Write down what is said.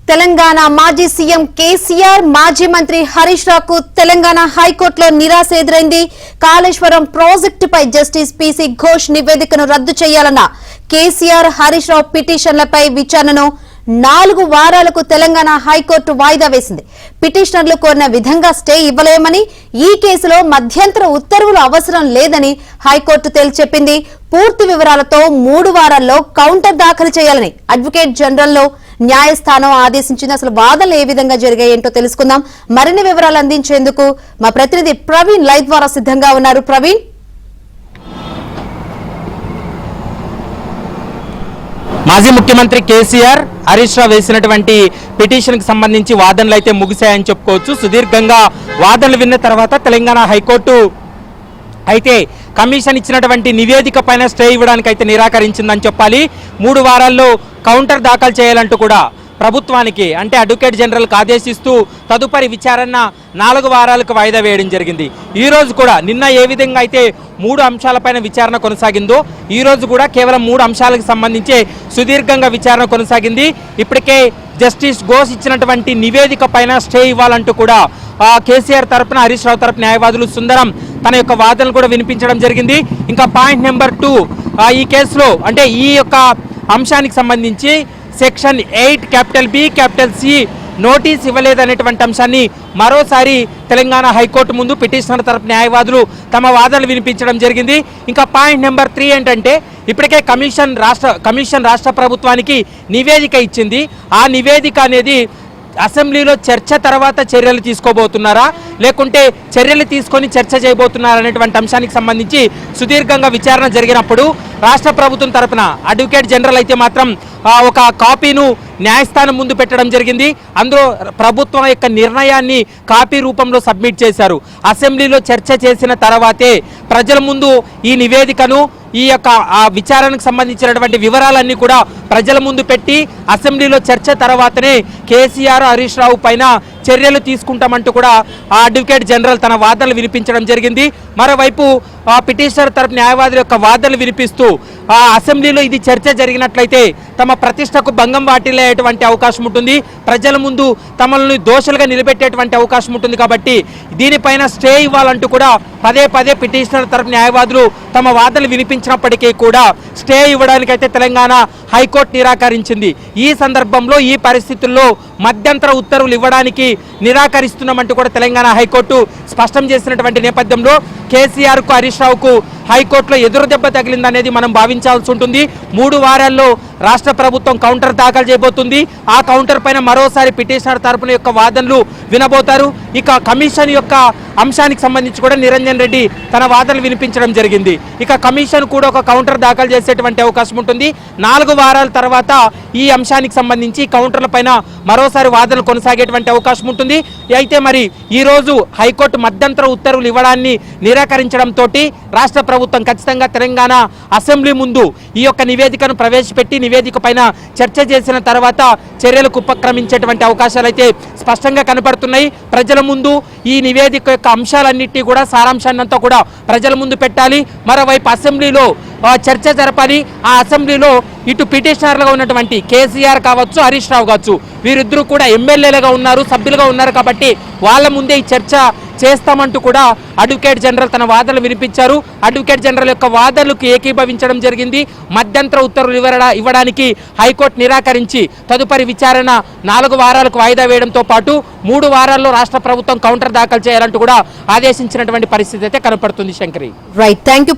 తెలంగాణ మాజీ సీఎం కేసీఆర్ మాజీ మంత్రి హరీష్ రావుకు తెలంగాణ హైకోర్టులో నిరాశ ఎదురైంది. కాళేశ్వరం ప్రాజెక్టుపై జస్టిస్ పీసీ ఘోష్ నివేదికను రద్దు చేయాలన్న కేసీఆర్ హరీష్ రావు పిటిషన్లపై విచారణను 4 వారాలకు తెలంగాణ హైకోర్టు వాయిదా వేసింది. పిటిషనర్లు కోరిన విధంగా స్టే ఇవ్వలేమని, ఈ కేసులో మధ్యంతర ఉత్తర్వులు అవసరం లేదని హైకోర్టు తేల్చెప్పింది. పూర్తి వివరాలతో 3 వారాల్లో కౌంటర్ దాఖలు చేయాలని అడ్వకేట్ జనరల్ న్యాయస్థానం ఆదేశించింది. అసలు వాదనలు ఏ విధంగా జరిగాయేంటో తెలుసుకుందాం. మరిన్ని వివరాలు అందించేందుకు మా ప్రతినిధి ప్రవీణ్ లైవ్ ద్వారా సిద్ధంగా ఉన్నారు. ప్రవీణ్, మాజీ ముఖ్యమంత్రి కేసీఆర్ హరీష్ రావు వేసినటువంటి పిటిషన్ కి సంబంధించి వాదనలు అయితే ముగిశాయని చెప్పుకోవచ్చు. సుదీర్ఘంగా వాదనలు విన్న తర్వాత తెలంగాణ హైకోర్టు అయితే కమిషన్ ఇచ్చినటువంటి నివేదిక పైన స్టే ఇవ్వడానికి అయితే నిరాకరించిందని చెప్పాలి. 3 వారాల్లో కౌంటర్ దాఖలు చేయాలంటూ కూడా ప్రభుత్వానికి అంటే అడ్వకేట్ జనరల్కి ఆదేశిస్తూ తదుపరి విచారణ 4 వారాలకు వాయిదా వేయడం జరిగింది. ఈ రోజు కూడా నిన్న ఏ విధంగా అయితే 3 అంశాలపైన విచారణ కొనసాగిందో ఈ రోజు కూడా కేవలం 3 అంశాలకు సంబంధించి సుదీర్ఘంగా విచారణ కొనసాగింది. ఇప్పటికే జస్టిస్ ఘోష్ ఇచ్చినటువంటి నివేదిక పైన స్టే ఇవ్వాలంటూ కూడా కేసీఆర్ తరపున హరీష్ రావు తరపున న్యాయవాదులు సుందరం తన యొక్క వాదనలు కూడా వినిపించడం జరిగింది. ఇంకా పాయింట్ నెంబర్ 2 ఈ కేసులో అంటే ఈ యొక్క అంశానికి సంబంధించి section 8 capital B capital C notice ఇవ్వలేదనేటువంటి అంశాన్ని మరోసారి తెలంగాణ హైకోర్టు ముందు పిటిషనర్ తరపు న్యాయవాదులు తమ వాదనలు వినిపించడం జరిగింది. ఇంకా పాయింట్ నెంబర్ 3 ఏంటంటే ఇప్పటికే కమిషన్ రాష్ట్ర ప్రభుత్వానికి నివేదిక ఇచ్చింది. ఆ నివేదిక అనేది అసెంబ్లీలో చర్చ తర్వాత చర్యలు తీసుకోబోతున్నారా లేకుంటే చర్యలు తీసుకొని చర్చ చేయబోతున్నారా అనేటువంటి అంశానికి సంబంధించి సుదీర్ఘంగా విచారణ జరిగినప్పుడు రాష్ట్ర ప్రభుత్వం తరపున అడ్వకేట్ జనరల్ అయితే మాత్రం ఒక కాపీను న్యాయస్థానం ముందు పెట్టడం జరిగింది. అందులో ప్రభుత్వం యొక్క నిర్ణయాన్ని కాపీ రూపంలో సబ్మిట్ చేశారు. అసెంబ్లీలో చర్చ చేసిన తర్వాతే ప్రజల ముందు ఈ నివేదికను ఈ యొక్క విచారణకు సంబంధించినటువంటి వివరాలన్నీ కూడా ప్రజల ముందు పెట్టి అసెంబ్లీలో చర్చ తర్వాతనే కేసీఆర్ హరీష్ రావు పైన చర్యలు తీసుకుంటామంటూ కూడా ఆ అడ్వకేట్ జనరల్ తన వాదనలు వినిపించడం జరిగింది. మరోవైపు పిటిషనర్ తరపు న్యాయవాదుల యొక్క వాదనలు వినిపిస్తూ అసెంబ్లీలో ఇది చర్చ జరిగినట్లయితే తమ ప్రతిష్టకు భంగం వాటిల్లేటువంటి అవకాశం ఉంటుంది, ప్రజల ముందు తమను దోషులుగా నిలబెట్టేటువంటి అవకాశం ఉంటుంది. కాబట్టి దీనిపైన స్టే ఇవ్వాలంటూ కూడా పదే పిటిషనర్ తరపు న్యాయవాదులు తమ వాదనలు వినిపించినప్పటికీ కూడా స్టే ఇవ్వడానికైతే తెలంగాణ హైకోర్టు నిరాకరించింది. ఈ సందర్భంలో ఈ పరిస్థితుల్లో మధ్యంతర ఉత్తర్వులు ఇవ్వడానికి నిరాకరిస్తున్నామంటూ కూడా తెలంగాణ హైకోర్టు స్పష్టం చేసినటువంటి నేపథ్యంలో కేసీఆర్కు హరీష్ రావుకు హైకోర్టులో ఎదురు దెబ్బ తగిలిందనేది మనం భావించాల్సి ఉంటుంది. 3 వారాల్లో రాష్ట్ర ప్రభుత్వం కౌంటర్ దాఖలు చేయబోతుంది. ఆ కౌంటర్ పైన మరోసారి పిటిషనర్ తరపున యొక్క వాదనలు వినబోతారు. ఇక కమిషన్ యొక్క అంశానికి సంబంధించి కూడా నిరంజన్ రెడ్డి తన వాదనలు వినిపించడం జరిగింది. ఇక కమిషన్ కూడా ఒక కౌంటర్ దాఖలు చేసేటువంటి అవకాశం ఉంటుంది. 4 వారాల తర్వాత ఈ అంశానికి సంబంధించి కౌంటర్ల పైన మరోసారి వాదనలు కొనసాగేటువంటి అవకాశం ఉంటుంది. అయితే మరి ఈ రోజు హైకోర్టు మధ్యంతర ఉత్తర్వులు ఇవ్వడాన్ని నిరాకరించడంతో రాష్ట్ర ప్రభుత్వం ఖచ్చితంగా తెలంగాణ అసెంబ్లీ ముందు ఈ యొక్క నివేదికను ప్రవేశపెట్టి నివేదిక పైన చర్చ చేసిన తర్వాత చర్యలకు ఉపక్రమించేటువంటి అవకాశాలు అయితే స్పష్టంగా కనపడుతున్నాయి. ప్రజల ముందు ఈ నివేదిక యొక్క అంశాలన్నింటినీ కూడా సారాంశాన్నంతా కూడా ప్రజల ముందు పెట్టాలి. మరోవైపు అసెంబ్లీలో చర్చ జరపాలి. ఆ అసెంబ్లీలో ఇటు పిటిషనర్లుగా ఉన్నటువంటి కేసీఆర్ కావచ్చు, హరీష్ రావు కావచ్చు, వీరిద్దరూ కూడా ఎమ్మెల్యేలుగా ఉన్నారు, సభ్యులుగా ఉన్నారు. కాబట్టి వాళ్ళ ముందే ఈ చర్చ చేస్తామంటూ కూడా అడ్వకేట్ జనరల్ తన వాదనలు వినిపించారు. అడ్వకేట్ జనరల్ యొక్క వాదనలకు ఏకీభవించడం జరిగింది. మధ్యంతర ఉత్తర్వులు ఇవ్వడానికి హైకోర్టు నిరాకరించి తదుపరి విచారణ 4 వారాలకు వాయిదా వేయడంతో పాటు 3 వారాల్లో రాష్ట్ర ప్రభుత్వం కౌంటర్ దాఖలు చేయాలంటూ కూడా ఆదేశించినటువంటి పరిస్థితి అయితే కనపడుతుంది. Shankari, right, thank you.